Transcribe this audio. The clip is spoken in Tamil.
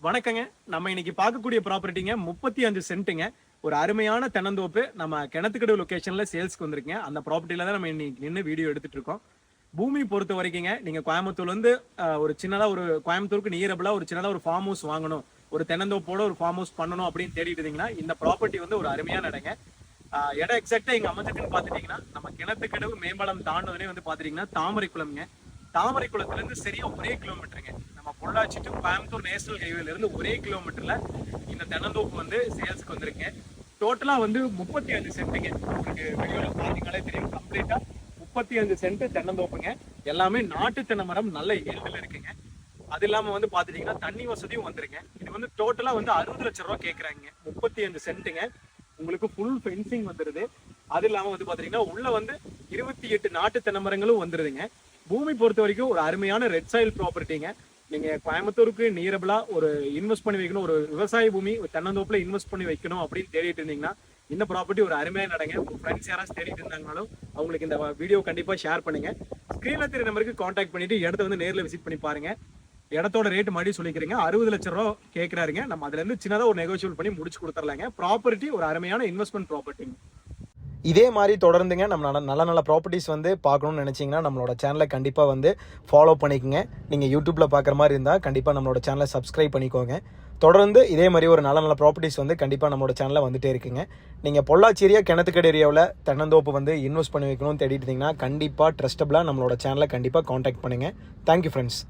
வணக்கங்க. நம்ம இன்னைக்கு பார்க்கக்கூடிய ப்ராப்பர்ட்டிங்க 35 சென்ட்டுங்க. ஒரு அருமையான தென்னந்தோப்பு நம்ம கிணத்துக்கடவு லொகேஷன்ல சேல்ஸ்க்கு வந்திருக்குங்க. அந்த ப்ராப்பர்ட்டில தான் நம்ம இன்னைக்கு நின்று வீடியோ எடுத்துட்டு இருக்கோம். பூமி பொறுத்த வரைக்குங்க, நீங்க கோயம்புத்தூர்ல இருந்து ஒரு சின்னதா ஒரு கோயம்புத்தூருக்கு நியரபிளா ஒரு சின்னதா ஒரு ஃபார்ம் ஹவுஸ் வாங்கணும், ஒரு தென்னந்தோப்போட ஒரு ஃபார்ம் ஹவுஸ் பண்ணணும் அப்படின்னு தேடிட்டு இருந்தீங்கன்னா இந்த ப்ராப்பர்ட்டி வந்து ஒரு அருமையான இடங்க. இடம் எக்ஸாக்டா எங்க அமைஞ்சிருக்குன்னு பாத்துட்டீங்கன்னா, நம்ம கிணத்துக்கடவு மேம்பாலம் தாண்டவனே வந்து பாத்துட்டீங்கன்னா தாமரை குளம்ங்க. தாமரை குளத்துல இருந்து சரியா ஒரே கிலோமீட்டருங்க. நம்ம பொள்ளாச்சி டு கோயம்புத்தூர் நேஷனல் ஹைவேல இருந்து ஒரே கிலோமீட்டர்ல இந்த தென்னந்தோப்பு வந்து சேல்ஸ்க்கு வந்திருங்க. டோட்டலா வந்து 35 சென்ட்டுங்க. உங்களுக்கு வீடியோல பாத்தீங்களே தெரியும், கம்ப்ளீட்டா 35 சென்ட் தென்னந்தோப்புங்க. எல்லாமே நாட்டு தென்னை மரம் நல்ல ஏழ்ல இருக்குங்க. அது இல்லாம வந்து பாத்துட்டீங்கன்னா தண்ணி வசதியும் வந்துருங்க. இது வந்து டோட்டலா வந்து 60 லட்சம் ரூபாய் கேக்குறாங்க. 35 சென்ட்டுங்க. உங்களுக்கு ஃபுல் ஃபென்சிங் வந்துருது. அது இல்லாம வந்து பாத்தீங்கன்னா உள்ள வந்து 28 நாட்டு தென்னை மரங்களும் வந்துருதுங்க. பூமி பொறுத்த வரைக்கும் ஒரு அருமையான ரெட் சாயில் ப்ராப்பர்ட்டிங்க. நீங்க கோயம்புத்தூருக்கு நியரபிளா ஒரு இன்வெஸ்ட் பண்ணி வைக்கணும், ஒரு விவசாய பூமி தென்னந்தோப்புல இன்வெஸ்ட் பண்ணி வைக்கணும் அப்படின்னு தேடிட்டு இருந்தீங்கன்னா இந்த ப்ராப்பர்ட்டி ஒரு அருமையான இடங்க. உங்க ஃப்ரெண்ட்ஸ் யாராவது தேடிட்டு இருந்தாங்கனாலும் அவங்களுக்கு இந்த வீடியோ கண்டிப்பா ஷேர் பண்ணுங்க. ஸ்கிரீன்ல தெரிய நம்பருக்கு கான்டாக்ட் பண்ணிட்டு இடத்த வந்து நேரில் விசிட் பண்ணி பாருங்க. இடத்தோட ரேட் மறுபடியும் சொல்லிக்கிறீங்க, 60 லட்சம் ரூபா கேட்கறாருங்க. நம்ம அதுல இருந்து சின்னதா ஒரு நெகோசியேட் பண்ணி முடிச்சு கொடுத்துடலாங்க. ப்ராப்பர்ட்டி ஒரு அருமையான இன்வெஸ்ட்மெண்ட் ப்ராப்பர்ட்டிங்க. இதே மாதிரி தொடர்ந்துங்க நம்ம நல்ல நல்ல ப்ராப்பர்ட்டிஸ் வந்து பார்க்கணும்னு நினச்சிங்கன்னா நம்மளோட சேனலை கண்டிப்பாக வந்து ஃபாலோ பண்ணிக்கோங்க. நீங்கள் யூடியூப்பில் பார்க்குற மாதிரி இருந்தால் கண்டிப்பாக நம்மளோட சேனலை சப்ஸ்கிரைப் பண்ணிக்கோங்க. தொடர்ந்து இதே மாதிரி ஒரு நல்ல நல்ல ப்ராப்பர்ட்டிஸ் வந்து கண்டிப்பாக நம்மளோட சேனலில் வந்துகிட்டே இருக்குங்க. நீங்கள் பொள்ளாச்சி ஏரியா கிணத்துக்கடை ஏரியாவில் தென்னந்தோப்பு வந்து இன்வெஸ்ட் பண்ணி வைக்கணும்னு தேடிட்டு இருந்தீங்கன்னா கண்டிப்பாக ட்ரஸ்டபிளாக நம்மளோட சேனலை கண்டிப்பாக காண்டாக்ட் பண்ணுங்கள். Thank you friends.